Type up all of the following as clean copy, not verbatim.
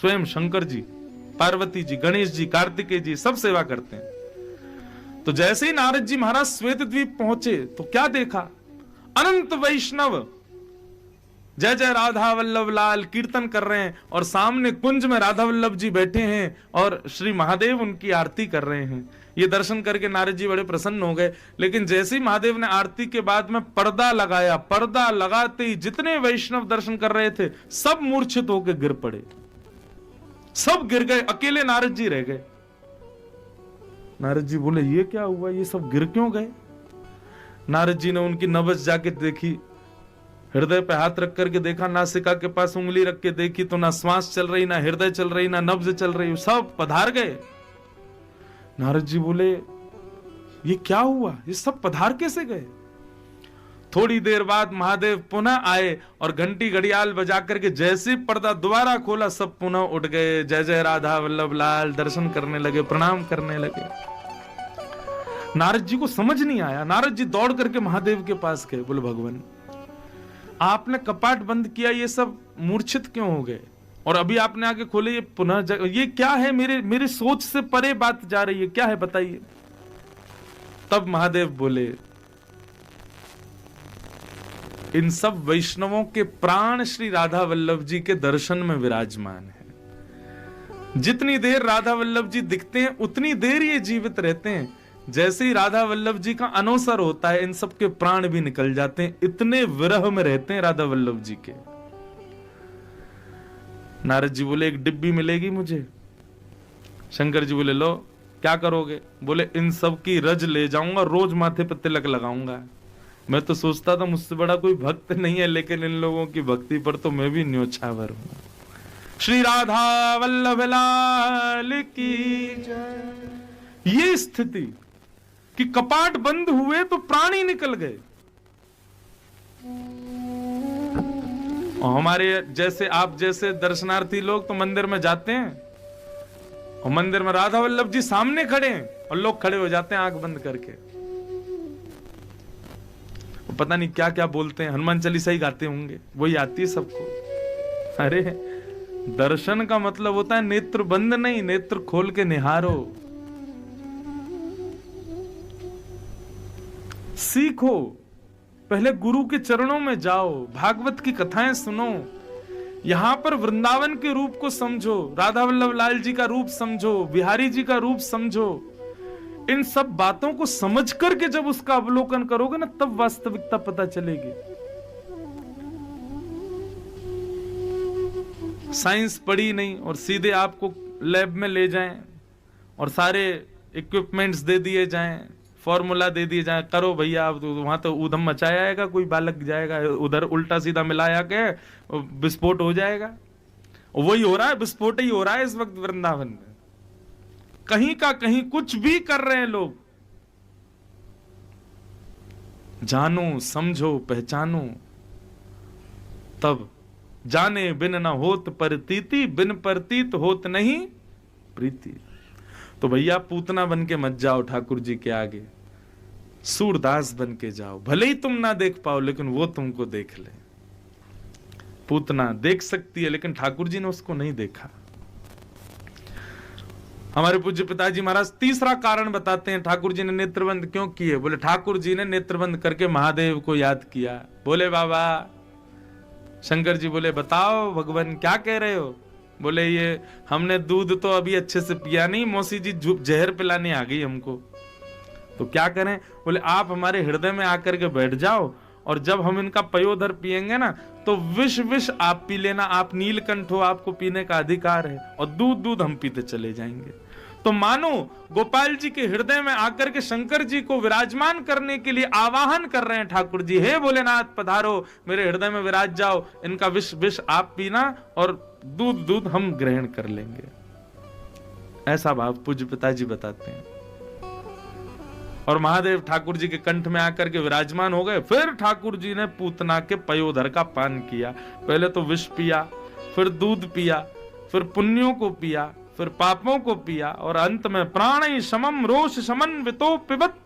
स्वयं शंकर जी, पार्वती जी, गणेश जी, कार्तिकेय जी सब सेवा करते हैं। तो जैसे ही नारद जी महाराज श्वेत द्वीप पहुंचे तो क्या देखा, अनंत वैष्णव जय जय राधा वल्लभ लाल कीर्तन कर रहे हैं और सामने कुंज में राधा वल्लभ जी बैठे हैं और श्री महादेव उनकी आरती कर रहे हैं। ये दर्शन करके नारद जी बड़े प्रसन्न हो गए। लेकिन जैसे ही महादेव ने आरती के बाद में पर्दा लगाया, पर्दा लगाते ही जितने वैष्णव दर्शन कर रहे थे सब मूर्छित होकर गिर पड़े, सब गिर गए, अकेले नारद जी रह गए। नारद जी बोले ये क्या हुआ, ये सब गिर क्यों गए? नारद जी ने उनकी नब्ज जाके देखी, हृदय पे हाथ रख करके देखा, नासिका के पास उंगली रख के देखी तो ना श्वास चल रही, ना हृदय चल रही, ना नब्ज चल रही, सब पधार गए। नारद जी बोले ये क्या हुआ, ये सब पधार कैसे गए? थोड़ी देर बाद महादेव पुनः आए और घंटी घड़ियाल बजा करके जैसे पर्दा दोबारा खोला सब पुनः उठ गए, जय जय राधा वल्लभ लाल दर्शन करने लगे, प्रणाम करने लगे। नारद जी को समझ नहीं आया। नारद जी दौड़ करके महादेव के पास गए, बोले भगवान आपने कपाट बंद किया, ये सब मूर्छित क्यों हो गए और अभी आपने आके खोले, ये पुनः ये क्या है? मेरे सोच से परे बात जा रही है, क्या है बताइए। तब महादेव बोले इन सब वैष्णवों के प्राण श्री राधा वल्लभ जी के दर्शन में विराजमान है। जितनी देर राधा वल्लभ जी दिखते हैं उतनी देर ये जीवित रहते हैं। जैसे ही राधा वल्लभ जी का अनवसर होता है इन सबके प्राण भी निकल जाते हैं, इतने विरह में रहते हैं राधा वल्लभ जी के। नारद जी बोले एक डिब्बी मिलेगी मुझे? शंकर जी बोले लो क्या करोगे? बोले इन सब की रज ले जाऊंगा, रोज माथे पर तिलक लगाऊंगा। मैं तो सोचता था मुझसे बड़ा कोई भक्त नहीं है, लेकिन इन लोगों की भक्ति पर तो मैं भी न्योछावर हूं। श्री राधा वल्लभ लाल की जय। ये स्थिति कि कपाट बंद हुए तो प्राण ही निकल गए। और हमारे जैसे आप जैसे दर्शनार्थी लोग तो मंदिर में जाते हैं और मंदिर में राधा वल्लभ जी सामने खड़े हैं और लोग खड़े हो जाते हैं आंख बंद करके, पता नहीं क्या क्या बोलते हैं, हनुमान चालीसा ही गाते होंगे, वही आती है सबको। अरे दर्शन का मतलब होता है नेत्र बंद नहीं, नेत्र खोल के निहारो, सीखो, पहले गुरु के चरणों में जाओ, भागवत की कथाएं सुनो, यहां पर वृंदावन के रूप को समझो, राधा वल्लभ लाल जी का रूप समझो, बिहारी जी का रूप समझो। इन सब बातों को समझ करके जब उसका अवलोकन करोगे ना तब वास्तविकता पता चलेगी। साइंस पढ़ी नहीं और सीधे आपको लैब में ले जाएं और सारे इक्विपमेंट्स दे दिए जाएं, फॉर्मूला दे दिए जाए, करो भैया, आप वहां तो ऊधम मचाया आएगा, कोई बालक जाएगा उधर उल्टा सीधा मिलाया के विस्फोट हो जाएगा। वही हो रहा है, विस्फोट ही हो रहा है इस वक्त वृंदावन में। कहीं का कहीं कुछ भी कर रहे हैं लोग। जानो, समझो, पहचानो, तब जाने बिन न होत प्रतीति, बिन प्रतीत होत नहीं प्रीति। तो भैया पूतना बन के मत जाओ ठाकुर जी के आगे, सूरदास बन के जाओ। भले ही तुम ना देख पाओ लेकिन वो तुमको देख ले। पूतना देख सकती है लेकिन ठाकुर जी ने उसको नहीं देखा। हमारे पूज्य पिताजी महाराज तीसरा कारण बताते हैं ठाकुर जी ने नेत्रबंद क्यों किए। बोले ठाकुर जी ने नेत्रबंद करके महादेव को याद किया। बोले बाबा, शंकर जी बोले बताओ भगवान क्या कह रहे हो? बोले ये हमने दूध तो अभी अच्छे से पिया नहीं, मौसी जी जहर पिलाने आ गई हमको, तो क्या करें? बोले आप हमारे हृदय में आकर के बैठ जाओ और जब हम इनका पयोधर पिएंगे ना तो विष विष आप पी लेना, आप नीलकंठ हो, आपको पीने का अधिकार है, और दूध दूध हम पीते चले जाएंगे। तो मानो गोपाल जी के हृदय में आकर के शंकर जी को विराजमान करने के लिए आवाहन कर रहे हैं ठाकुर जी, हे भोलेनाथ पधारो, मेरे हृदय में विराज जाओ, इनका विष विष आप पीना और दूध दूध हम ग्रहण कर लेंगे। ऐसा भाव पूज्य पिताजी बताते हैं। और महादेव ठाकुर जी के कंठ में आकर के विराजमान हो गए। फिर ठाकुर जी ने पूतना के पयोधर का पान किया। पहले तो विष पिया, फिर दूध पिया, फिर पुण्यों को पिया, फिर पापों को पिया, और अंत में प्राण समम रोष समन्वितो पिबत।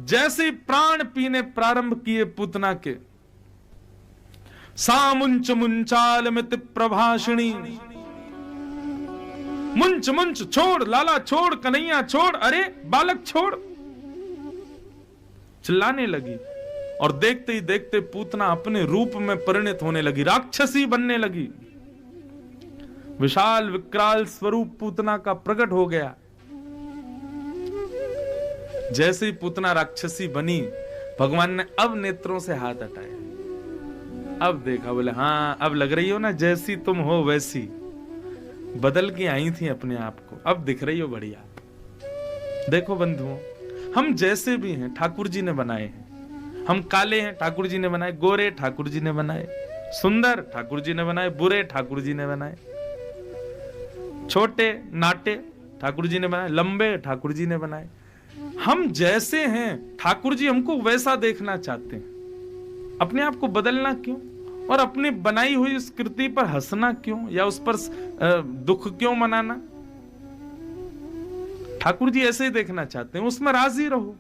जैसे प्राण पीने प्रारंभ किए पूतना के, सामुंच मुंचाल मित प्रभाषिणी, मुंच मुंच छोड़, लाला छोड़, कन्हैया छोड़, अरे बालक छोड़, चिल्लाने लगी। और देखते ही देखते पूतना अपने रूप में परिणत होने लगी, राक्षसी बनने लगी। विशाल विकराल स्वरूप पूतना का प्रकट हो गया। जैसे ही पूतना राक्षसी बनी, भगवान ने अब नेत्रों से हाथ हटाए। अब देखा, बोले हाँ अब लग रही हो ना जैसी तुम हो वैसी, बदल के आई थी अपने आप को, अब दिख रही हो बढ़िया। देखो बंधुओं, हम जैसे भी हैं ठाकुर जी ने बनाए हैं। हम काले हैं ठाकुर जी ने बनाए, गोरे ठाकुर जी ने बनाए, सुंदर ठाकुर जी ने बनाए, बुरे ठाकुर जी ने बनाए, छोटे नाटे ठाकुर जी ने बनाए, लंबे ठाकुर जी ने बनाए। हम जैसे हैं ठाकुर जी हमको वैसा देखना चाहते हैं। अपने आप को बदलना क्यों, और अपनी बनाई हुई उस कृति पर हंसना क्यों, या उस पर दुख क्यों मनाना। ठाकुर जी ऐसे ही देखना चाहते हैं, उसमें राजी रहो।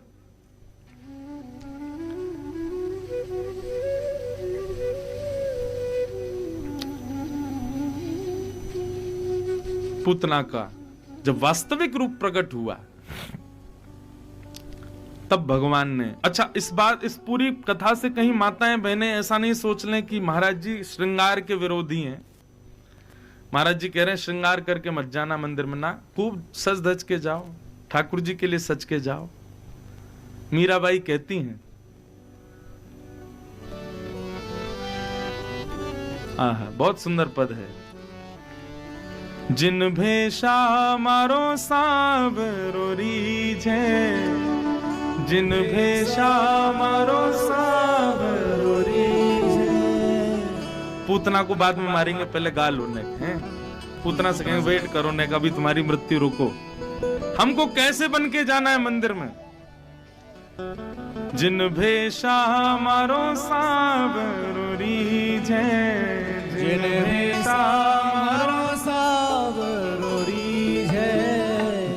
पूतना का जब वास्तविक रूप प्रकट हुआ, तब भगवान ने, अच्छा इस पूरी कथा से कहीं माताएं बहनें ऐसा नहीं सोच लें कि महाराज जी श्रृंगार के विरोधी हैं। महाराज जी कह रहे हैं श्रृंगार करके मत जाना मंदिर में, ना, खूब सज धज के जाओ, ठाकुर जी के लिए सज के जाओ। मीराबाई कहती हैं, आहा बहुत सुंदर पद है, जिन भेषा मारो सांवरो रीझे, जिन भेषा मारो सांवरो रीझे। पूतना को बाद में मारेंगे, पहले गाल होने हैं। पूतना से कहेंगे वेट करो ने, कभी तुम्हारी मृत्यु रुको, हमको कैसे बन के जाना है मंदिर में। जिन भेषा मारो सांवरो रीझे, जिन भेषा मारो सांवरो रीझे,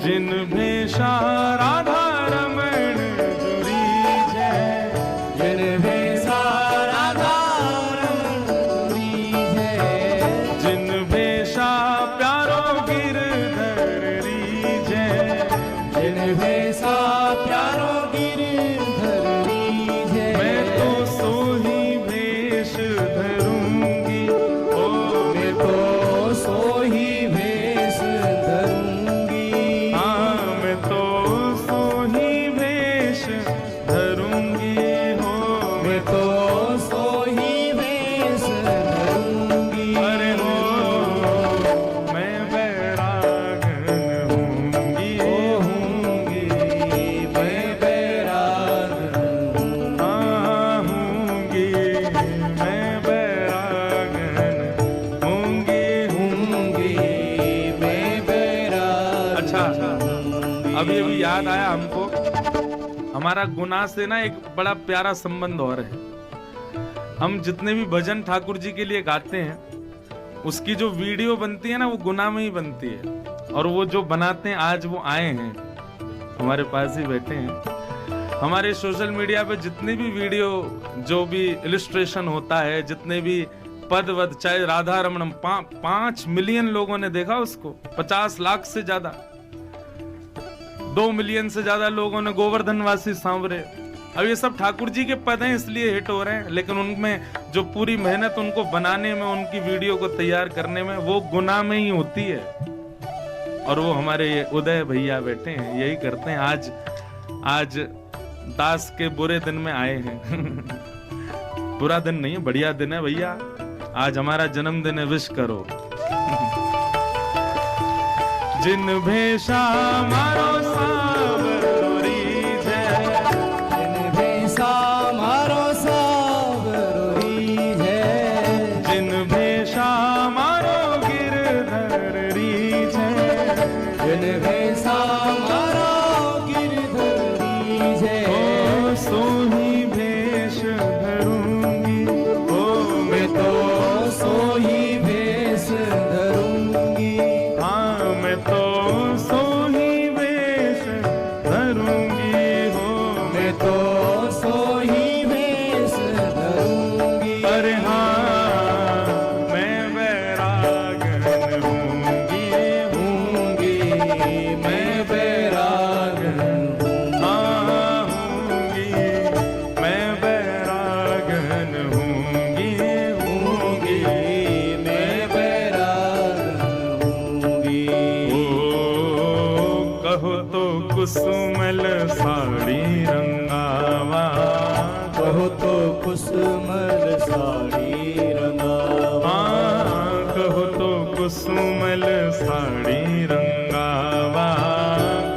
जिन भेषा राधा रमण जुरीझे, जिन भेषा राधा रमण जुरीझे, जिन भेषा प्यारो गिरधर रीझे, जिन भेषा प्यारो गिरधर रीझे। मैं तो सोही भेष धरूंगी, ओ मैं तो सोही भेष धरूंगी, हाँ मैं तो सोही भेष धरूंगी, हो मैं तो सोही भेष धरूंगी। अरे हो मैं बैरागन हूंगी, ओ हूंगी मैं बैरागन, हाँ हूंगी मैं बैरागन, हूंगी मैं बैरागन। अच्छा अभी अभी याद आया हमको, हमारा गुनाह से ना एक बड़ा प्यारा संबंध और है। हम जितने भी भजन ठाकुर जी के लिए गाते हैं, उसकी जो वीडियो बनती है ना, वो गुनाह में ही बनती है। और वो जो बनाते हैं, आज वो आए हैं हमारे पास ही बैठे हैं। हमारे सोशल मीडिया पे जितनी भी वीडियो, जो भी इलिस्ट्रेशन होता है, जितने भी पद वद, चाहे राधा रमणम, 5 मिलियन लोगों ने देखा उसको, 50 लाख से ज्यादा, 2 मिलियन से ज्यादा लोगों ने गोवर्धनवासी सांवरे। अब ये सब ठाकुर जी के पद हैं इसलिए हिट हो रहे हैं, लेकिन उनमें जो पूरी मेहनत उनको बनाने में, उनकी वीडियो को तैयार करने में, वो गुनाह में ही होती है। और वो हमारे ये उदय भैया बैठे हैं, यही करते हैं। आज दास के बुरे दिन में आए हैं। बुरा दिन नहीं है, बढ़िया दिन है भैया, आज हमारा जन्मदिन है, विश करो। जिन भेषा मारो सांवरो रीझे, जिन भेषा मारो सांवरो रीझे, जिन भेषा मारो गिरधर रीझे, जिन भेषा मारो गिरधर रीझे। ओ सोही भेष धरूंगी, ओ मैं तो सोही भेष धरूंगी, हाँ मैं तो सोही भेष कुसुमल साड़ी रंगावा,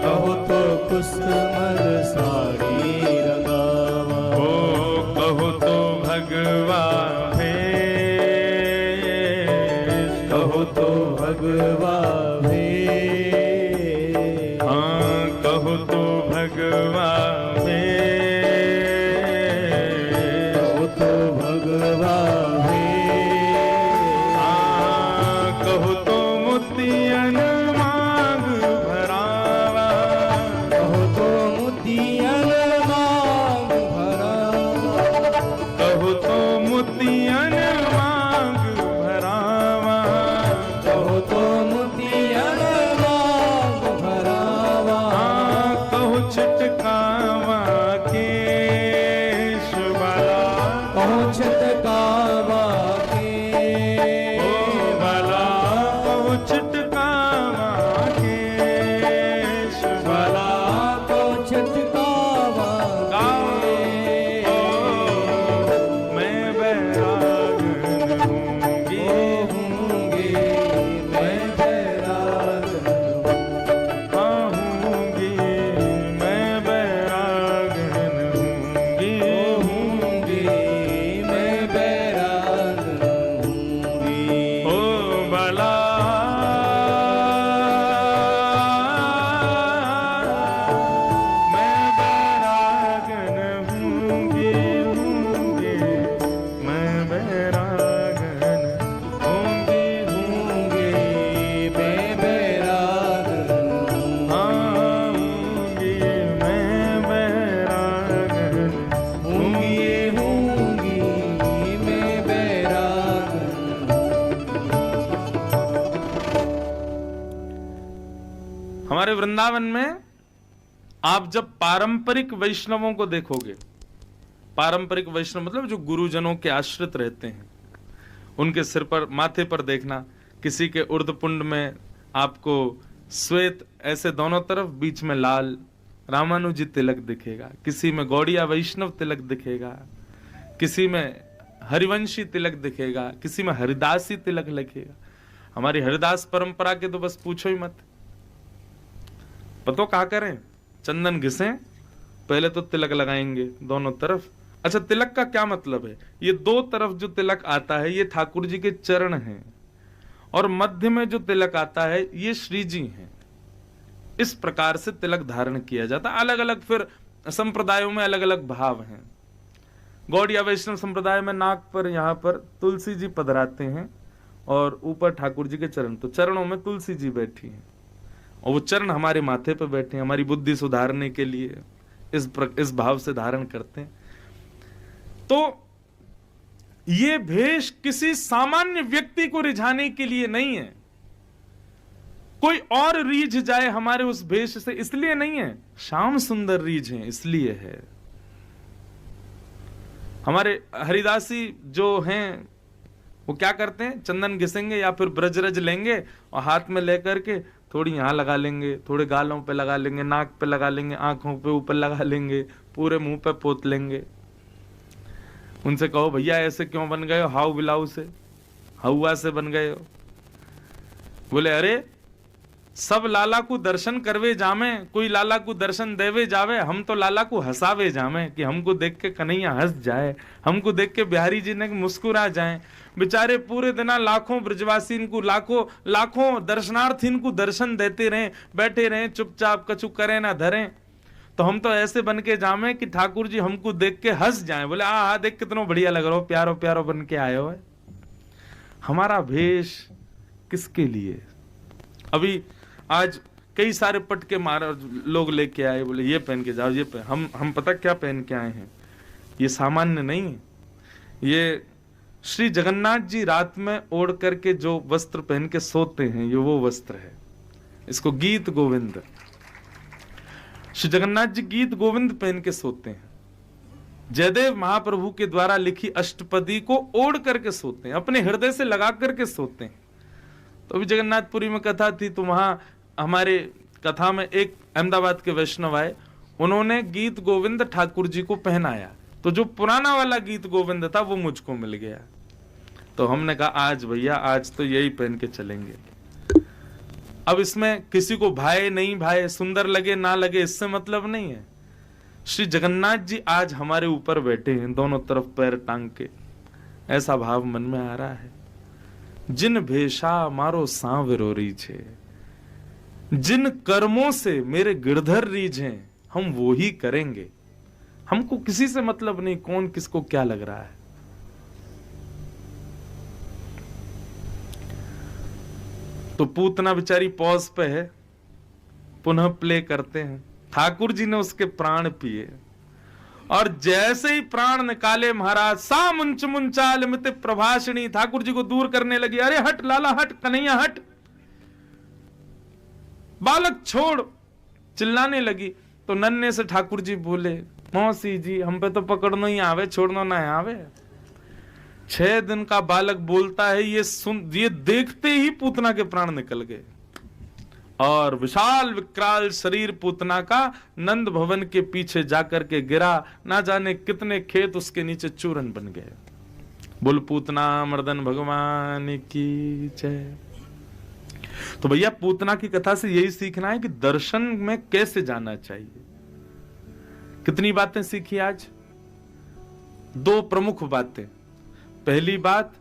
कहो तो कुसुमल साड़ी रंगावा, ओ कहो तो भगवा भेष, कहो तो भगवा भेष, हाँ कहो तो भगवा भेष, कहो तो भगवा कहो तो मोतियन मांग भरावा, कहो तो मोतियन मांग भरावा, कहो तो मोतियन मांग भरावा, कहो तो मोतियन मांग भरावा, कहो छिटकावा केश वाला, कहो छिटकावा हमारे वृंदावन में आप जब पारंपरिक वैष्णवों को देखोगे, पारंपरिक वैष्णव मतलब जो गुरुजनों के आश्रित रहते हैं, उनके सिर पर माथे पर देखना, किसी के उर्धपुंड में आपको श्वेत ऐसे दोनों तरफ बीच में लाल रामानुजी तिलक दिखेगा, किसी में गौड़िया वैष्णव तिलक दिखेगा, किसी में हरिवंशी तिलक दिखेगा, किसी में हरिदासी तिलक लिखेगा। हमारी हरिदास परंपरा के तो बस पूछो ही मत। पतो क्या करें, चंदन घिसें, पहले तो तिलक लगाएंगे दोनों तरफ। अच्छा, तिलक का क्या मतलब है? ये दो तरफ जो तिलक आता है ये ठाकुर जी के चरण हैं, और मध्य में जो तिलक आता है ये श्री जी हैं। इस प्रकार से तिलक धारण किया जाता। अलग अलग फिर संप्रदायों में अलग अलग भाव हैं। गौड़िया वैष्णव संप्रदाय में नाक पर यहाँ पर तुलसी जी पधराते हैं और ऊपर ठाकुर जी के चरण, तो चरणों में तुलसी जी बैठी हैं और वो चरण हमारे माथे पर बैठे हैं, हमारी बुद्धि सुधारने के लिए इस भाव से धारण करते हैं। तो ये भेष किसी सामान्य व्यक्ति को रिझाने के लिए नहीं है, कोई और रीझ जाए हमारे उस भेष से इसलिए नहीं है। श्याम सुंदर रीझ है इसलिए है। हमारे हरिदासी जो हैं वो क्या करते हैं, चंदन घिसेंगे या फिर ब्रजरज लेंगे और हाथ में लेकर के थोड़ी यहां लगा लेंगे, थोड़े गालों पे लगा लेंगे, नाक पे लगा लेंगे, आंखों पे ऊपर लगा लेंगे, पूरे मुंह पे पोत लेंगे। उनसे कहो भैया ऐसे क्यों बन गए हो, हाउ बिलाऊ से हवा से बन गए हो। बोले अरे सब लाला को दर्शन करवे जामे, कोई लाला को दर्शन देवे जावे, हम तो लाला को हंसावे जामे कि हमको देख के कन्हैया हंस जाए, हमको देख के बिहारी जी ने मुस्कुरा जाए। बेचारे पूरे दिन लाखों ब्रजवासी इनको लाखों दर्शनार्थी इनको दर्शन देते रहे, बैठे रहे चुपचाप, कछु करें ना धरें, तो हम तो ऐसे बन के जामे कि ठाकुर जी हमको देख के हंस जाए। बोले आ देख कितना बढ़िया लग रहा हो, प्यारो प्यारो बन के आए हो। हमारा भेष किसके लिए? अभी आज कई सारे पटके मार लोग लेके आए, बोले ये पहन के जाओ, ये पहन। हम पता क्या पहन के आए हैं, ये सामान्य नहीं है। ये श्री जगन्नाथ जी रात में ओढ़ करके जो वस्त्र पहन के सोते हैं, ये वो वस्त्र है। इसको गीत गोविंद, श्री जगन्नाथ जी गीत गोविंद पहन के सोते हैं। जयदेव महाप्रभु के द्वारा लिखी अष्टपदी को ओढ़ करके सोते हैं, अपने हृदय से लगा करके सोते हैं। तो अभी जगन्नाथपुरी में कथा थी, तो वहां हमारे कथा में एक अहमदाबाद के वैष्णव आए, उन्होंने गीत गोविंद ठाकुर जी को पहनाया, तो जो पुराना वाला गीत गोविंद था वो मुझको मिल गया। तो हमने कहा आज भैया आज तो यही पहन के चलेंगे। अब इसमें किसी को भाए नहीं भाए, सुंदर लगे ना लगे, इससे मतलब नहीं है। श्री जगन्नाथ जी आज हमारे ऊपर बैठे हैं, दोनों तरफ पैर टांग के। ऐसा भाव मन में आ रहा है, जिन भेषा मारो सांवरो रीझे, जिन कर्मों से मेरे गिरधर रीझे, हम वो ही करेंगे। हमको किसी से मतलब नहीं कौन किसको क्या लग रहा है। तो पूतना बेचारी पॉज पे है, पुनः प्ले करते हैं। ठाकुर जी ने उसके प्राण पिए और जैसे ही प्राण निकाले महाराज, सा मुंच मुंचाल मित प्रभाषणी, ठाकुर जी को दूर करने लगी। अरे हट लाला हट, कन्हैया हट, बालक छोड़, चिल्लाने लगी। तो नन्हे से ठाकुर जी बोले, मौसी जी हम पे तो पकड़ना ही आवे, छोड़ना ना आवे। 6 दिन का बालक बोलता है, ये देखते ही पूतना के प्राण निकल गए और विशाल विकराल शरीर पूतना का नंद भवन के पीछे जाकर के गिरा। ना जाने कितने खेत उसके नीचे चूरन बन गए। बोल पूतना मर्दन भगवान की जय। तो भैया पूतना की कथा से यही सीखना है कि दर्शन में कैसे जाना चाहिए। कितनी बातें सीखी आज? 2 प्रमुख बातें। पहली बात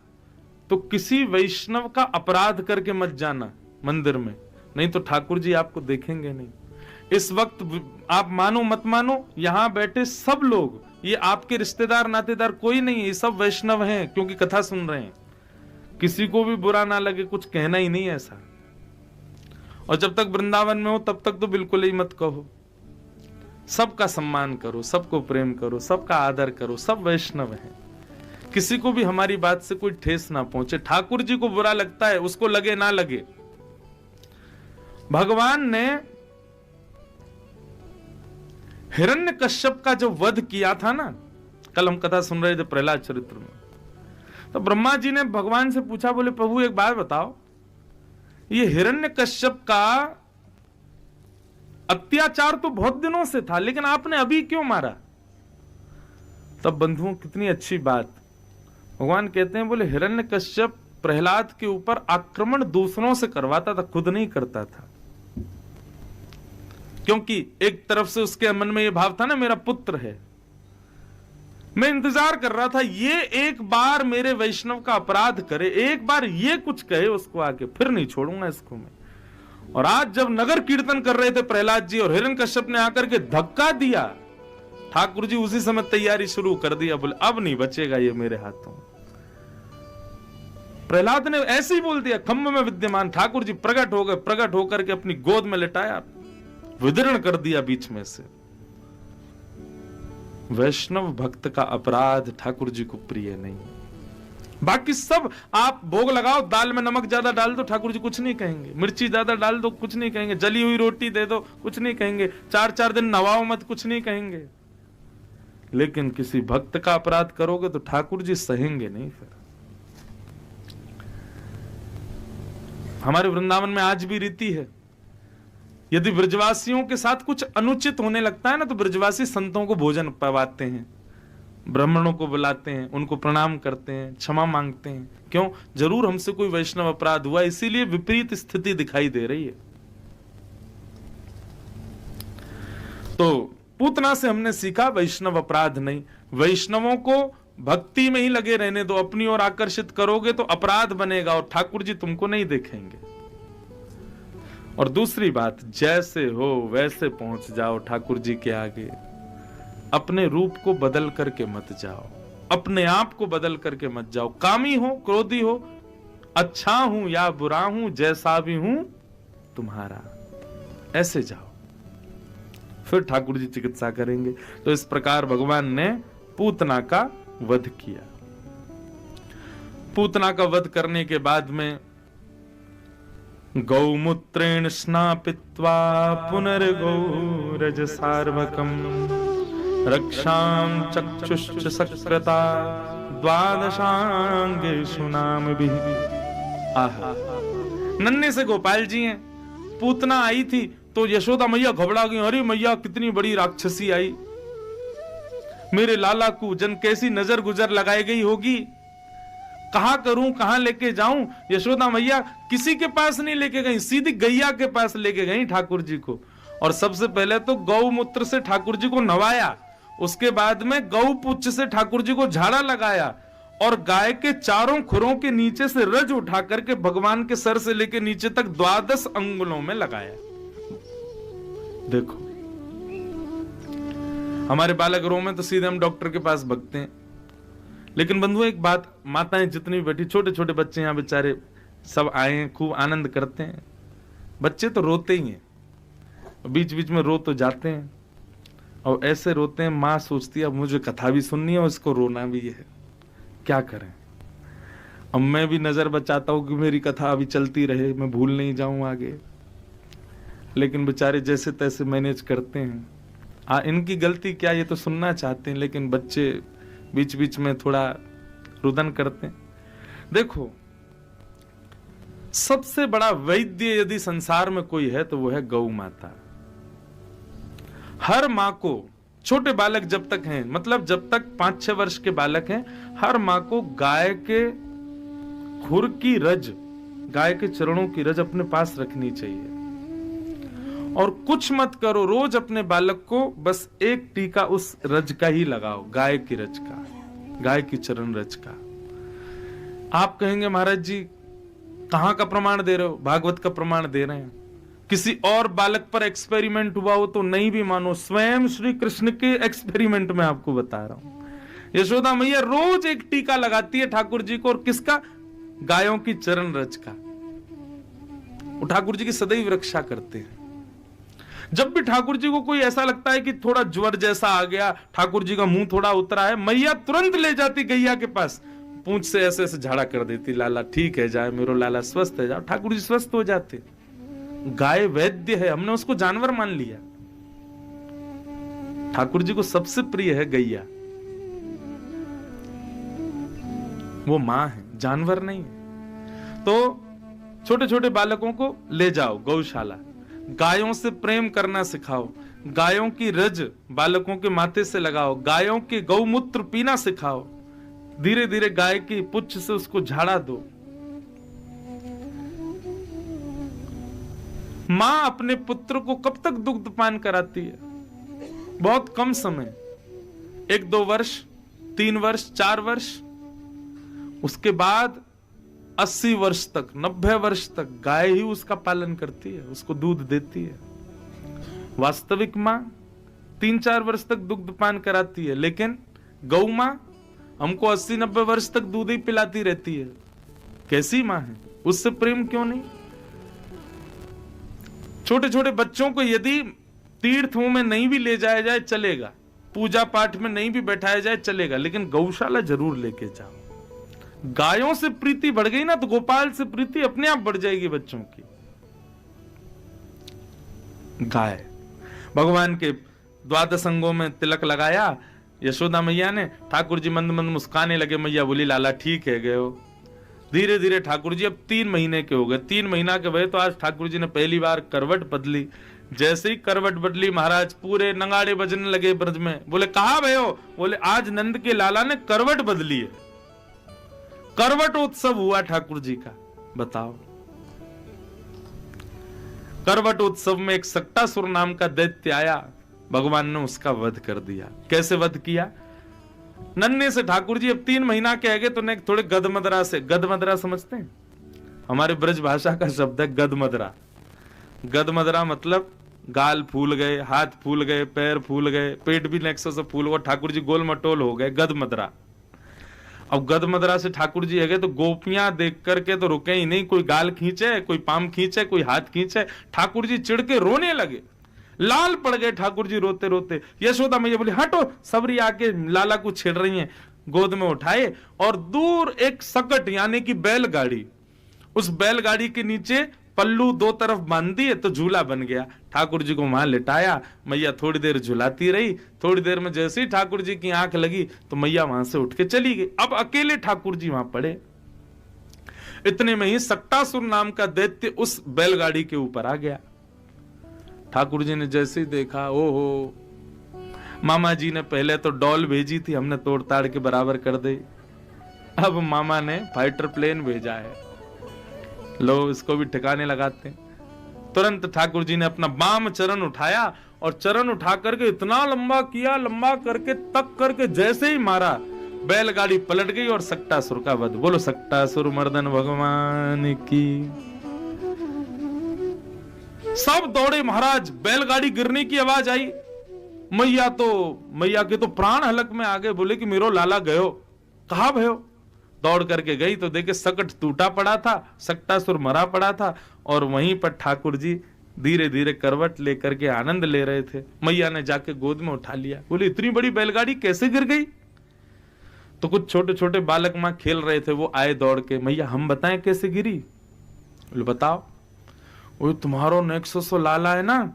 तो किसी वैष्णव का अपराध करके मत जाना मंदिर में, नहीं तो ठाकुर जी आपको देखेंगे नहीं। इस वक्त आप मानो मत मानो, यहां बैठे सब लोग, ये आपके रिश्तेदार नातेदार कोई नहीं है, ये सब वैष्णव हैं क्योंकि कथा सुन रहे हैं। किसी को भी बुरा ना लगे, कुछ कहना ही नहीं ऐसा। और जब तक वृंदावन में हो तब तक तो बिल्कुल ही मत कहो। सबका सम्मान करो, सबको प्रेम करो, सबका आदर करो, सब वैष्णव हैं। किसी को भी हमारी बात से कोई ठेस ना पहुंचे। ठाकुर जी को बुरा लगता है, उसको लगे ना लगे। भगवान ने हिरण्यकश्यप का जो वध किया था ना, कल हम कथा सुन रहे थे प्रहलाद चरित्र में, तो ब्रह्मा जी ने भगवान से पूछा, बोले प्रभु एक बात बताओ, ये हिरण्यकश्यप का अत्याचार तो बहुत दिनों से था, लेकिन आपने अभी क्यों मारा? तब बंधुओं कितनी अच्छी बात, भगवान कहते हैं, बोले हिरण्यकश्यप प्रहलाद के ऊपर आक्रमण दूसरों से करवाता था, खुद नहीं करता था। क्योंकि एक तरफ से उसके मन में यह भाव था ना, मेरा पुत्र है, मैं इंतजार कर रहा था ये एक बार मेरे वैष्णव का अपराध करे, एक बार ये कुछ कहे उसको आके, फिर नहीं छोड़ूंगा इसको मैं। और आज जब नगर कीर्तन कर रहे थे प्रहलाद जी और हिरण्यकश्यप ने आकर के धक्का दिया, ठाकुर जी उसी समय तैयारी शुरू कर दी, बोले अब नहीं बचेगा ये मेरे हाथों। प्रहलाद ने ऐसे ही बोल दिया, खम्भ में विद्यमान ठाकुर जी प्रकट हो गए, प्रकट होकर के अपनी गोद में लिटाया, विदीर्ण कर दिया बीच में से। वैष्णव भक्त का अपराध ठाकुर जी को प्रिय नहीं। बाकी सब आप भोग लगाओ, दाल में नमक ज्यादा डाल दो ठाकुर जी कुछ नहीं कहेंगे, मिर्ची ज्यादा डाल दो कुछ नहीं कहेंगे, जली हुई रोटी दे दो कुछ नहीं कहेंगे, 4-4 दिन नवाओ मत कुछ नहीं कहेंगे। लेकिन किसी भक्त का अपराध करोगे तो ठाकुर जी सहेंगे नहीं। फिर हमारे वृंदावन में आज भी रीति है, यदि ब्रजवासियों के साथ कुछ अनुचित होने लगता है ना, तो ब्रजवासी संतों को भोजन पवाते हैं, ब्राह्मणों को बुलाते हैं, उनको प्रणाम करते हैं, क्षमा मांगते हैं। क्यों? जरूर हमसे कोई वैष्णव अपराध हुआ, इसीलिए विपरीत स्थिति दिखाई दे रही है। तो पूतना से हमने सीखा वैष्णव अपराध नहीं, वैष्णवों को भक्ति में ही लगे रहने दो। अपनी ओर आकर्षित करोगे तो अपराध बनेगा और ठाकुर जी तुमको नहीं देखेंगे। और दूसरी बात, जैसे हो वैसे पहुंच जाओ ठाकुर जी के आगे। अपने रूप को बदल करके मत जाओ, अपने आप को बदल करके मत जाओ। कामी हो, क्रोधी हो, अच्छा हूं या बुरा हूं, जैसा भी हूं तुम्हारा, ऐसे जाओ, फिर ठाकुर जी चिकित्सा करेंगे। तो इस प्रकार भगवान ने पूतना का वध किया। पूतना का वध करने के बाद में गौमूत्रेण स्नापित्वा पुनर्गौरज सार्वकम रक्षां चक्षुश्च सकृता द्वादशांगेषु नामभिः। आहा, नन्हे से गोपाल जी हैं, पूतना आई थी तो यशोदा मैया घबरा गई, अरे मैया कितनी बड़ी राक्षसी आई, मेरे लाला को जन कैसी नजर गुजर लगाई गई होगी। कहां करूं, कहां लेके जाऊं। यशोदा मैया किसी के पास नहीं लेके गई, सीधी गैया के पास लेके गई ठाकुर जी को। और सबसे पहले तो गौमूत्र से ठाकुर जी को नवाया, उसके बाद में गौ पुच्छ से ठाकुर जी को झाड़ा लगाया और गाय के चारों खुरों के नीचे से रज उठा करके भगवान के सर से लेके नीचे तक 12 अंगुलों में लगाया। देखो हमारे बालक रो में तो सीधे हम डॉक्टर के पास भगते हैं। लेकिन बंधुओं एक बात, माताएं जितनी भी बैठी, छोटे छोटे बच्चे यहाँ बेचारे सब आए हैं, खूब आनंद करते हैं। बच्चे तो रोते ही हैं, बीच बीच में रो तो जाते हैं, और ऐसे रोते हैं माँ सोचती है अब मुझे कथा भी सुननी है और इसको रोना भी है, क्या करें। अब मैं भी नजर बचाता हूं कि मेरी कथा अभी चलती रहे, मैं भूल नहीं जाऊं आगे, लेकिन बेचारे जैसे तैसे मैनेज करते हैं। इनकी गलती क्या, ये तो सुनना चाहते हैं, लेकिन बच्चे बीच बीच में थोड़ा रुदन करते हैं। देखो सबसे बड़ा वैद्य यदि संसार में कोई है तो वो है गौ माता। हर माँ को, छोटे बालक जब तक हैं, मतलब जब तक 5-6 वर्ष के बालक हैं, हर माँ को गाय के खुर की रज, गाय के चरणों की रज अपने पास रखनी चाहिए। और कुछ मत करो, रोज अपने बालक को बस एक टीका उस रज का ही लगाओ, गाय की रज का, गाय की चरण रज का। आप कहेंगे महाराज जी कहां का प्रमाण दे रहे हो? भागवत का प्रमाण दे रहे हैं। किसी और बालक पर एक्सपेरिमेंट हुआ हो तो नहीं भी मानो, स्वयं श्री कृष्ण के एक्सपेरिमेंट में आपको बता रहा हूं। यशोदा मैया रोज एक टीका लगाती है ठाकुर जी को, और किसका? गायों की चरण रज का। वो ठाकुर जी की सदैव रक्षा करते हैं। जब भी ठाकुर जी को कोई ऐसा लगता है कि थोड़ा ज्वर जैसा आ गया, ठाकुर जी का मुंह थोड़ा उतरा है, मैया तुरंत ले जाती गैया के पास, पूंछ से ऐसे ऐसे झाड़ा कर देती, लाला ठीक है जाए, मेरो लाला स्वस्थ है जाओ। ठाकुर जी स्वस्थ हो जाते। गाय वैद्य है, हमने उसको जानवर मान लिया। ठाकुर जी को सबसे प्रिय है गैया, वो मां है, जानवर नहीं है। तो छोटे छोटे बालकों को ले जाओ गौशाला, गायों से प्रेम करना सिखाओ, गायों की रज बालकों के माथे से लगाओ, गायों के गौमूत्र पीना सिखाओ, धीरे धीरे गाय की पुच्छ से उसको झाड़ा दो। मां अपने पुत्र को कब तक दुग्ध पान कराती है? बहुत कम समय, 1-2 वर्ष, 3 वर्ष, 4 वर्ष। उसके बाद 80 वर्ष तक, 90 वर्ष तक गाय ही उसका पालन करती है, उसको दूध देती है। वास्तविक मां 3-4 वर्ष तक दुग्ध पान कराती है, लेकिन गौ मां हमको 80-90 वर्ष तक दूध ही पिलाती रहती है। कैसी मां है? उससे प्रेम क्यों नहीं? छोटे छोटे बच्चों को यदि तीर्थों में नहीं भी ले जाया जाए चलेगा, पूजा पाठ में नहीं भी बैठाया जाए चलेगा, लेकिन गौशाला जरूर लेके जाओ। गायों से प्रीति बढ़ गई ना तो गोपाल से प्रीति अपने आप बढ़ जाएगी बच्चों की। गाय, भगवान के 12 अंगों में तिलक लगाया यशोदा मैया ने, ठाकुर जी मंद मंद मुस्काने लगे। मैया बोली लाला ठीक है गए हो। धीरे धीरे ठाकुर जी अब 3 महीने के हो गए। 3 महीना के भय तो आज ठाकुर जी ने पहली बार करवट बदली। जैसे ही करवट बदली महाराज पूरे नगाड़े बजने लगे ब्रज में। बोले कहा भयो? बोले आज नंद के लाला ने करवट बदली है। करवट उत्सव हुआ ठाकुर जी का। बताओ, करवट उत्सव में एक सक्टासुर नाम का दैत्य आया, भगवान ने उसका वध कर दिया। कैसे वध किया? नन्हे से ठाकुर जी अब 3 महीना के आगे तो थोड़े गदमदरा से, गदमदरा समझते हैं? हमारे ब्रज भाषा का शब्द है गदमदरा। गदमदरा मतलब गाल फूल गए, हाथ फूल गए, पैर फूल गए, पेट भी नेक्सो से फूल हुआ, ठाकुर जी गोल मटोल हो गए, गदमदरा। अब गदमदरा से ठाकुर जी आ गए तो गोपियां देख करके तो रुके ही नहीं, कोई गाल खींचे, कोई पाम खींचे, कोई हाथ खींचे। ठाकुर जी चिढ़ के रोने लगे, लाल पड़ गए ठाकुर जी रोते रोते। यशोदा मैया बोली हटो, सबरी आके लाला को छेड़ रही हैं। गोद में उठाए और दूर एक सकट यानी कि बैलगाड़ी, उस बैलगाड़ी के नीचे पल्लू 2 तरफ बांध दिए तो झूला बन गया। ठाकुर जी को वहां लिटाया, मैया थोड़ी देर झुलाती रही। थोड़ी देर में जैसे ही ठाकुर जी की आंख लगी तो मैया वहां से उठ के चली गई। अब अकेले ठाकुर जी वहां पड़े। इतने में ही सक्टासुर नाम का दैत्य उस बैलगाड़ी के ऊपर आ गया। ठाकुर जी ने जैसे ही देखा, ओहो, मामा जी ने पहले तो डॉल भेजी थी, हमने तोड़ ताड़ के बराबर कर दी। अब मामा ने फाइटर प्लेन भेजा है, लो इसको भी ठिकाने लगाते हैं। तुरंत ठाकुर जी ने अपना बाम चरण उठाया और चरण उठा करके इतना लंबा किया, लंबा करके तक करके जैसे ही मारा, बैलगाड़ी पलट गई और सक्टासुर का वध। बोलो सक्टासुर मर्दन भगवान की। सब दौड़े महाराज, बैलगाड़ी गिरने की आवाज आई। मैया के तो प्राण हलक में आ गए। बोले कि मेरो लाला गयो, कहा भयो? दौड़ करके गई तो देखे सकट टूटा पड़ा था, सक्टासुर मरा पड़ा था और वहीं पर ठाकुर जी धीरे धीरे करवट लेकर के आनंद ले रहे थे। मैया ने जाके गोद में उठा लिया। बोले इतनी बड़ी बैलगाड़ी कैसे गिर गई? तो कुछ छोटे छोटे बालक मां खेल रहे थे, वो आए दौड़ के, मैया हम बताएं कैसे गिरी? बोले बताओ। वो तुम्हारो नेक्सस लाला है ना,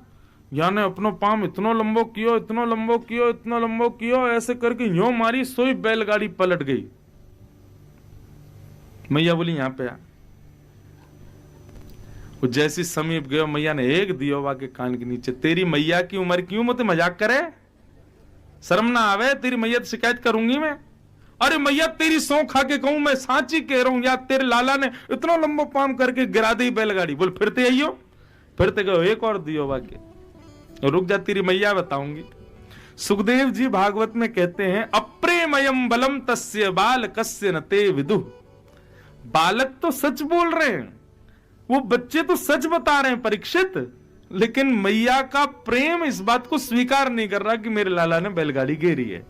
याने अपनो पाम इतनो लंबो कियो, इतनो लंबो कियो, इतनो लंबो कियो, ऐसे करके यो मारी, सोई बैलगाड़ी पलट गई। मैया बोली यहां पे आ। वो जैसी समीप गयो, मैया ने एक दियो वाके कान के नीचे। तेरी मैया की उम्र क्यों मुझे मजाक करे? शर्म ना आवे? तेरी मैया तो शिकायत करूंगी मैं। अरे मैया तेरी सौ खा के कहूं, मैं सांची कह रहा हूं, या तेरे लाला ने इतना लंबो पाम करके गिरा दी बैलगाड़ी। बोल फिरते आइयो, फिरते गयो एक और दियो वाके। रुक जा, तेरी मैया बताऊंगी। सुखदेव जी भागवत में कहते हैं, अप्रेमयम बलम तस्य बाल कस्य न ते विदु। बालक तो सच बोल रहे हैं, वो बच्चे तो सच बता रहे हैं परीक्षित, लेकिन मैया का प्रेम इस बात को स्वीकार नहीं कर रहा कि मेरे लाला ने बैलगाड़ी घेरी है।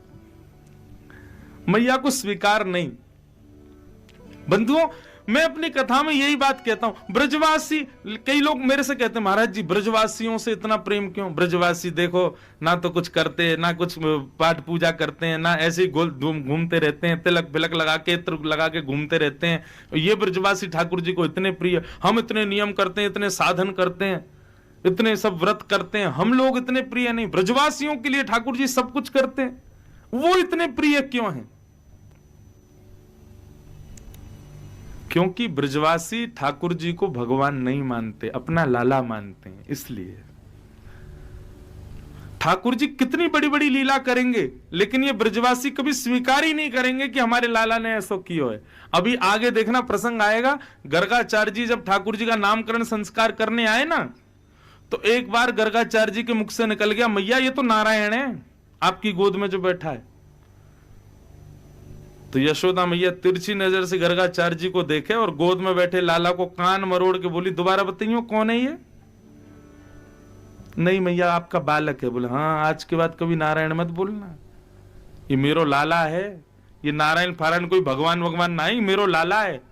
मैया को स्वीकार नहीं। बंधुओं, मैं अपनी कथा में यही बात कहता हूं। ब्रजवासी, कई लोग मेरे से कहते हैं महाराज जी ब्रजवासियों से इतना प्रेम क्यों? ब्रजवासी देखो ना तो कुछ करते हैं, ना कुछ पाठ पूजा करते हैं, ना ऐसे ही गोल घूमते रहते हैं, तिलक बिलक लगा के इत्र लगा के घूमते रहते हैं। ये ब्रजवासी ठाकुर जी को इतने प्रिय, हम इतने नियम करते हैं, इतने साधन करते हैं, इतने सब व्रत करते हैं, हम लोग इतने प्रिय नहीं। ब्रजवासियों के लिए ठाकुर जी सब कुछ करते हैं, वो इतने प्रिय क्यों हैं? क्योंकि ब्रजवासी ठाकुर जी को भगवान नहीं मानते, अपना लाला मानते हैं। इसलिए ठाकुर जी कितनी बड़ी बड़ी लीला करेंगे, लेकिन ये ब्रजवासी कभी स्वीकार ही नहीं करेंगे कि हमारे लाला ने ऐसा किया है। अभी आगे देखना प्रसंग आएगा, गर्गाचार्य जी जब ठाकुर जी का नामकरण संस्कार करने आए ना, तो एक बार गर्गाचार्य जी के मुख से निकल गया, मैया ये तो नारायण है आपकी गोद में जो बैठा है। तो यशोदा मैया तिरछी नजर से गर्गाचार्य जी को देखे और गोद में बैठे लाला को कान मरोड़ के बोली, दोबारा बताइए कौन है ये? नहीं मैया आपका बालक है। बोले हाँ, आज के बाद कभी नारायण मत बोलना, ये मेरो लाला है। ये नारायण फारायण कोई भगवान भगवान नहीं, मेरो लाला है।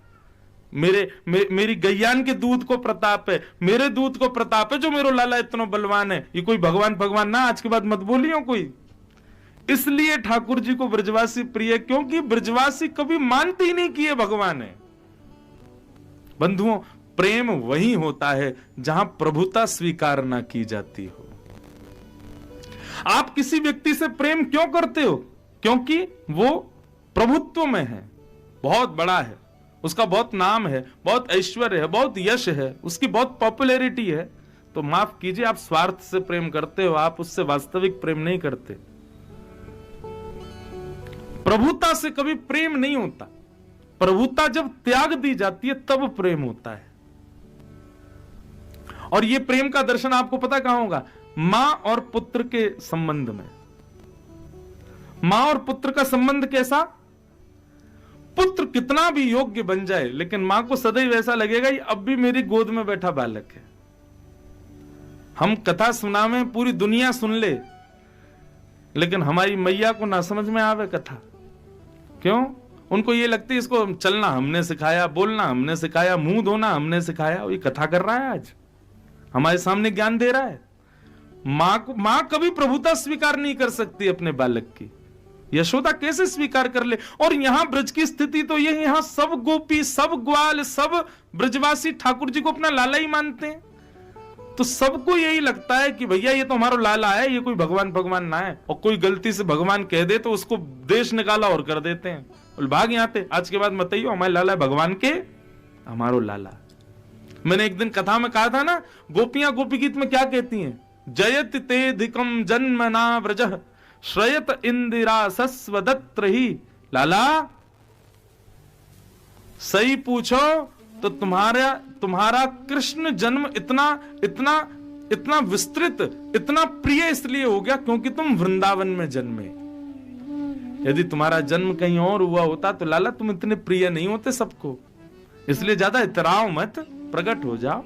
मेरी गैयान के दूध को प्रताप है, मेरे दूध को प्रताप है जो मेरो लाला इतना बलवान है। ये कोई भगवान भगवान ना, आज के बाद मत बोलियो कोई। इसलिए ठाकुर जी को ब्रजवासी प्रिय, क्योंकि ब्रजवासी कभी मानते ही नहीं कि ये भगवान है। बंधुओं, प्रेम वही होता है जहां प्रभुता स्वीकार ना की जाती हो। आप किसी व्यक्ति से प्रेम क्यों करते हो? क्योंकि वो प्रभुत्व में है, बहुत बड़ा है, उसका बहुत नाम है, बहुत ऐश्वर्य है, बहुत यश है, उसकी बहुत पॉपुलैरिटी है। तो माफ कीजिए, आप स्वार्थ से प्रेम करते हो, आप उससे वास्तविक प्रेम नहीं करते। प्रभुता से कभी प्रेम नहीं होता। प्रभुता जब त्याग दी जाती है तब प्रेम होता है। और यह प्रेम का दर्शन आपको पता कहां होगा? मां और पुत्र के संबंध में। मां और पुत्र का संबंध कैसा? पुत्र कितना भी योग्य बन जाए, लेकिन मां को सदैव ऐसा लगेगा कि अब भी मेरी गोद में बैठा बालक है। हम कथा सुना में पूरी दुनिया सुन ले, लेकिन हमारी मैया को ना समझ में आवे कथा। क्यों? उनको ये लगती है इसको चलना हमने सिखाया, बोलना हमने सिखाया, मुंह धोना हमने सिखाया। ये कथा कर रहा है, आज हमारे सामने ज्ञान दे रहा है। मां कभी प्रभुता स्वीकार नहीं कर सकती अपने बालक की। यशोदा कैसे स्वीकार कर ले? और यहां ब्रज की स्थिति तो ये, यहां सब गोपी, सब ग्वाल, सब ब्रजवासी ठाकुर जी को अपना लाला ही मानते हैं। तो सबको यही लगता है कि भैया ये तो हमारा लाला है, ये कोई भगवान भगवान ना है। और कोई गलती से भगवान कह दे तो उसको देश निकाला और कर देते हैं, और भाग यहां थे, आज के बाद मत आइयो, हमारे लाला भगवान के, हमारो लाला। मैंने एक दिन कथा में कहा था ना, गोपियां गोपी गीत में क्या कहती हैं? जयत ते धिकम जन्मना व्रजः श्रयत इंदिरा सस्वदत्र ही। लाला सही पूछो तो तुम्हारा कृष्ण जन्म इतना इतना इतना विस्तृत, इतना प्रिय इसलिए हो गया क्योंकि तुम वृंदावन में जन्मे। यदि तुम्हारा जन्म कहीं और हुआ होता तो लाला तुम इतने प्रिय नहीं होते सबको। इसलिए ज्यादा इतराओ मत, प्रकट हो जाओ।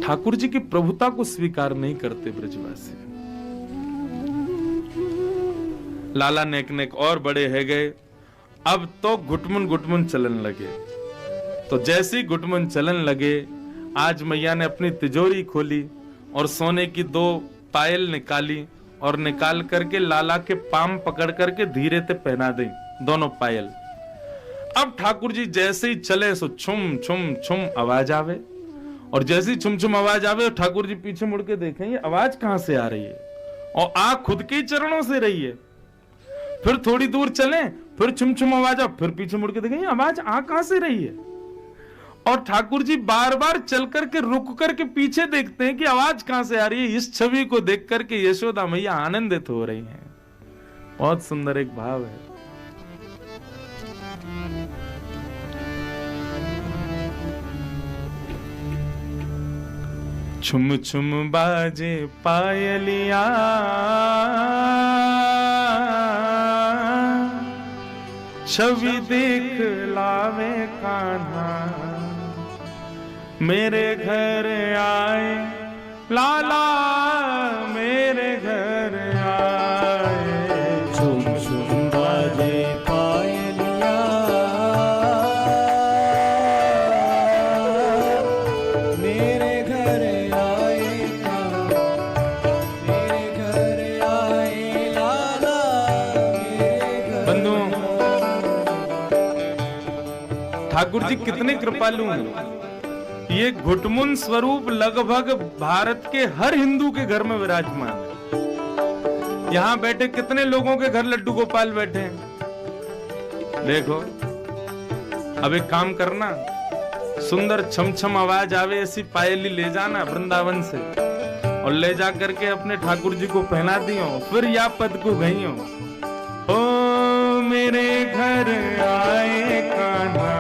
ठाकुर जी की प्रभुता को स्वीकार नहीं करते ब्रजवासी। लाला नेक नेक और बड़े है गए, अब तो घुटमुन घुटमुन चलन लगे। तो जैसे ही घुटमुन चलन लगे, आज मैया ने अपनी तिजोरी खोली और सोने की 2 पायल निकाली और निकाल करके लाला के पाम पकड़ करके धीरे से पहना दी दोनों पायल। अब ठाकुर जी जैसे ही चले सो छुम छुम छुम आवाज आवे, और जैसे ही छुम छुम आवाज आवे ठाकुर जी पीछे मुड़ के देखें ये आवाज कहां से आ रही है, और आ खुद के चरणों से रही है। फिर थोड़ी दूर चले, फिर छुम छुम आवाज आ, फिर पीछे मुड़ के देखें ये आवाज आ कहां से रही है। और ठाकुर जी बार बार चल करके रुक करके पीछे देखते हैं कि आवाज कहां से आ रही है। इस छवि को देख करके यशोदा मैया आनंदित हो रही हैं। बहुत सुंदर एक भाव है। छुम छुम बाजे पायलिया, छवि देख लावे कान्हा, मेरे घर आए लाला, मेरे घर आए। झुम झुम बाजे पायलिया, मेरे घर आए मेरे घर आए लाला, मेरे घर। बंधुओं, ठाकुर जी कितने कृपालु हैं। ये घुटमुन स्वरूप लगभग भारत के हर हिंदू के घर में विराजमान है। यहां बैठे कितने लोगों के घर लड्डू गोपाल बैठे हैं। देखो, अब एक काम करना, सुंदर छम छम आवाज आवे ऐसी पायली ले जाना वृंदावन से, और ले जा करके अपने ठाकुर जी को पहना दियो, फिर या पद को गईयो। ओ मेरे घर आए कान्हा,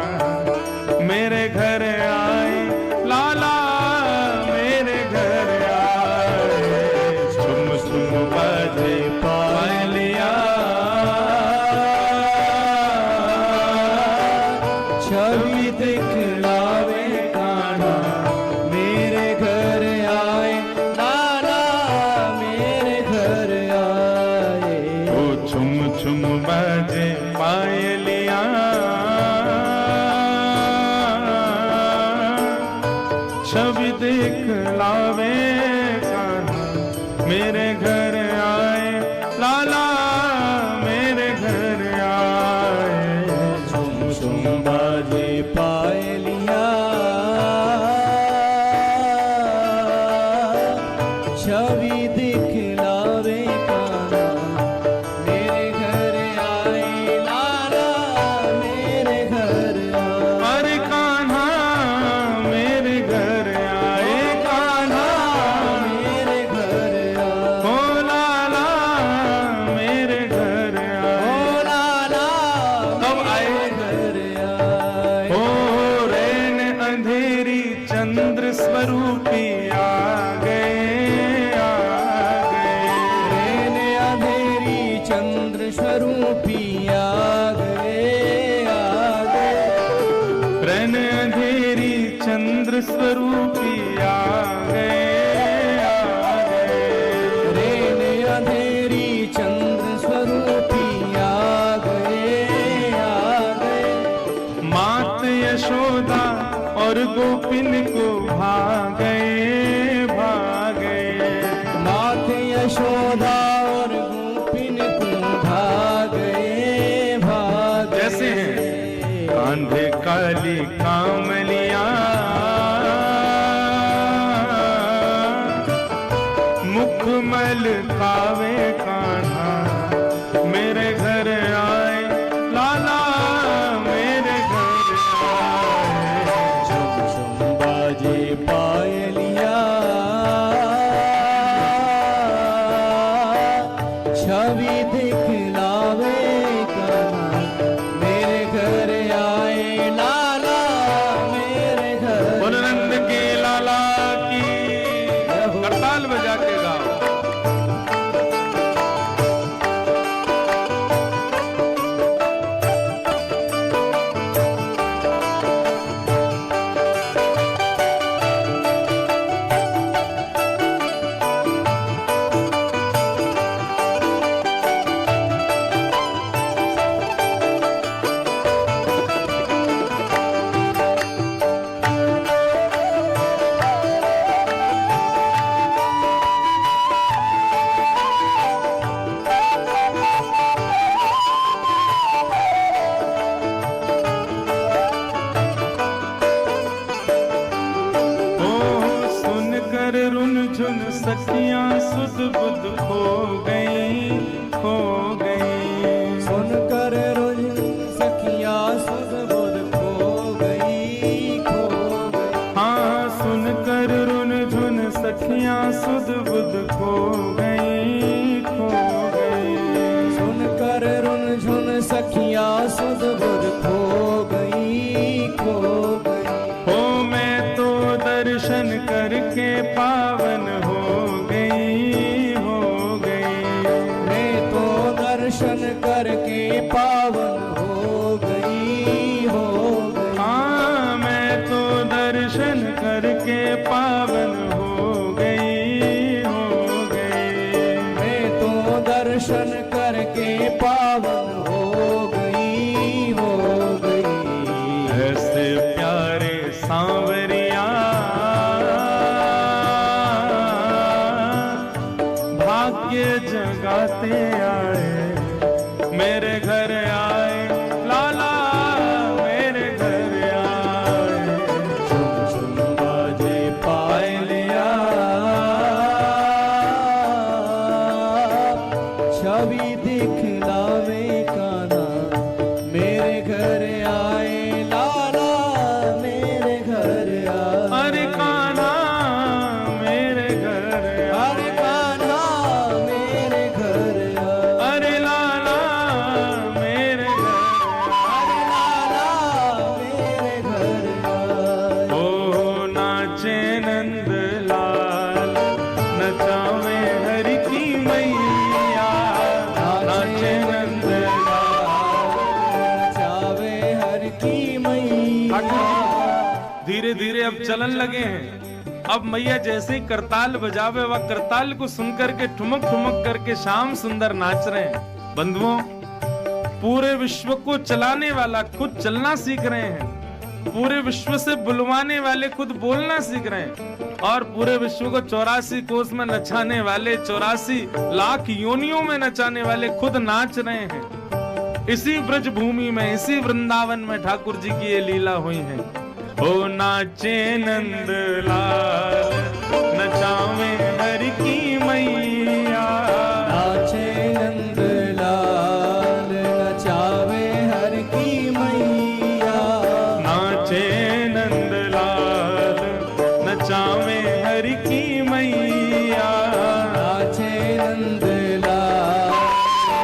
मेरे घर आए लाला, मेरे घर आए। छुम छुम बाजे पायलिया, छवि दिखलावे कान्हा, मेरे घर आए लाला, मेरे घर आए। ओ छुम छुम बाजे पायलिया, छवि देख लावे कान्हा, मेरे घर आए लाला, मेरे घर आए। झुम झुम बाजे पायलिया, छवि दिखलावे कान्हा, मेरे घर आए लाला, मेरे घर आए। अरे कान्हा मेरे घर आए, कान्हा मेरे घर आए। ओ लाला मेरे घर आए। ओ लाला, कब आए? मेरे घर आए। ओ रैन अंधेरी चंद्र स्वरूपी आ गए, आ गए। रैन अंधेरी चंद्र स्वरूपी आ गए, आ गए। रैन अंधेरी चंद्र स्वरूपी आ गए, आ गए। रैन अंधेरी चंद्र स्वरूपी आ गए, आ गए। मात यशोदा और गोपिन को भागे, भागे। माथे यशोदा और गोपिन को भागे, भागे। जैसे हैं कांधे काली कामलिया, मुखमल कावे कान्हा, मेरे घर आए लाला, मेरे घर आए। झुम झुम बाजे पायलिया, छवि दिखलावे सखियां सुध बुध खो गई, खो गई। सुनकर रुन सखियां सुध बुध खो गई, खो गई। हाँ सुनकर रुन झुन सखियां सुध बुध खो गई, खो गई। सुनकर रुन झुन सखियां सुध बुध खो गई, खो गई। हो मैं तो दर्शन करके पावन हो गई, हो गई। मैं तो दर्शन करके पावन हो गई, हो गई। हाँ मैं तो दर्शन करके पावन हो गई, हो गई। मैं तो दर्शन करके पावन हो गई, हो गई। ऐसे प्यारे सांवरिया भाग्य जगाते आए, मेरे घर आए लाला, मेरे घर आए। झुम झुम बाजे पायलिया, छवि दिखलावे कान्हा, मेरे घर आए लाला, मेरे घर आए। अरे कान्हा मेरे घर आए, अरे कान्हा मेरे घर आए। अरे लाला मेरे घर अरे लाला मेरे घर आए। ओ नाचे नंद लाल, नचावे हरि की मैया, नाचे नंद लाल। नचावे हर की मैया। धीरे धीरे अब चलन लगे हैं। अब मैया जैसे ही करताल बजावे, वह करताल को सुनकर के ठुमक ठुमक करके श्याम सुंदर नाच रहे हैं। बंधुओं, पूरे विश्व को चलाने वाला खुद चलना सीख रहे हैं, पूरे विश्व से बुलवाने वाले खुद बोलना सीख रहे हैं, और पूरे विश्व को 84 कोस में नचाने वाले, 84 लाख योनियों में नचाने वाले खुद नाच रहे हैं। इसी ब्रज भूमि में, इसी वृंदावन में ठाकुर जी की ये लीला हुई है। ओ नाचे नंद लाल, नचावे हरि की मैया, नाचे नंद लाल, नचावे हर की मैया। नाचे नंद लाल, नचावे हरि की मैया। नाचे नंद लाल,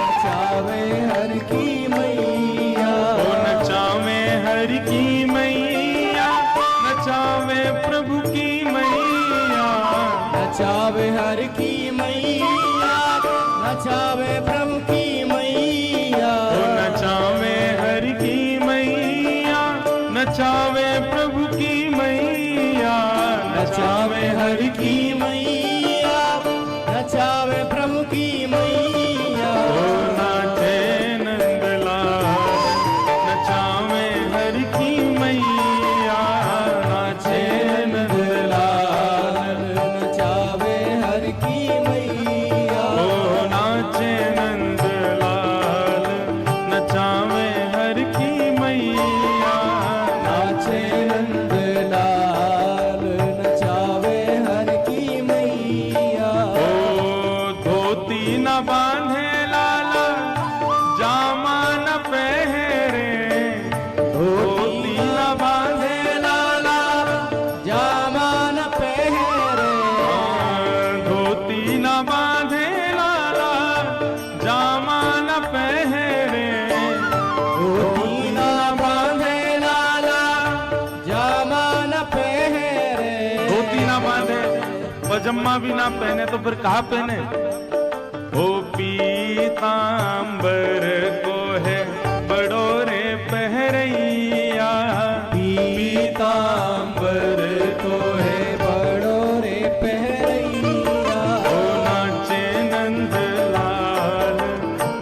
नचावे हर की मैया। ओ नचावे हरि की मैया, नचावे प्रभु की मैया। नचावे हर की मैया, नचावे प्रभु की मैया। ओ नचावे हरि की मैया, नचावे प्रभु की मैया। नचावे हर की मैया, नचावे प्रभु की मैया। ओ नाचे नंद लाल, नचावे हरि की मैया। नाचे नंद लाल, नचावे हर की मैया। ओ नाचे नंद लाल, नचावे हरि की मैया। नाचे नंद लाल, नचावे हर की मैया। ओ धोती न बांधे लाला, जामा न पहरे। धोती न बांधे लाला, जामा न पहरे। धोती न बांधे लाला, जामा न पहरे। धोती न बांधे लाला, जामा न पहरे। धोती ना बांधे, पजम्मा भी ना पहने, तो फिर कहाँ पहने? ओ पीतांबर को है बड़ोरे पहरैया। पीतांबर को है बड़ोरे पहरैया। ओ नाचे नंद लाल,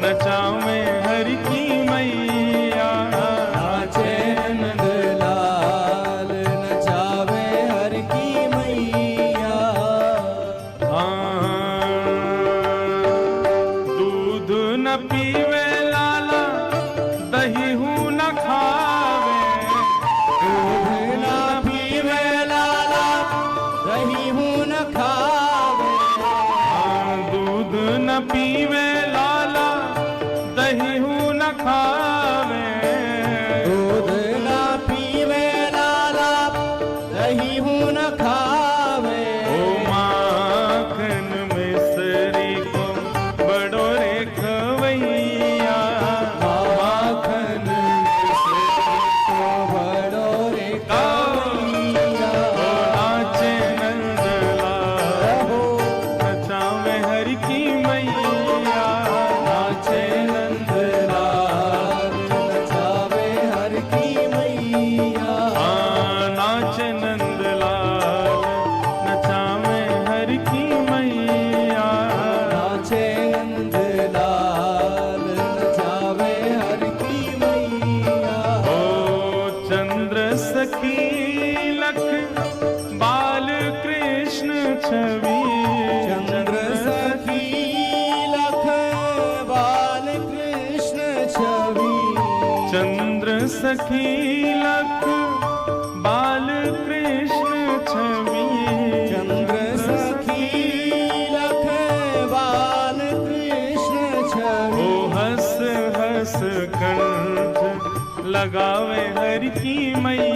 नचावे हरि की मैया। नाचे नंद लाल, नचावे हर की मैया। हाँ, दूध न पीवे कहीं हूँ न खावे ओ माखन मिसरी को बड़ो रे खवैया माखन मिसरी को बड़ो रे खवैया ओ नाचे नंदलाल नचावे हरि की मैया नाचे नंदलाल नचावे हर की मैया नाचे नंदलाल नचावे हरि की मैया नाचे नंदलाल नचावे हर की मैया ओ चंद्र सखी लख बाल कृष्ण छवि चंद्र सखी लख बाल कृष्ण छवि चंद्र सखी लख बाल कृष्ण छवि चंद्र सखी लख बाल कृष्ण ओ छवि हंस हंस कंठ लगावे हरि की मैया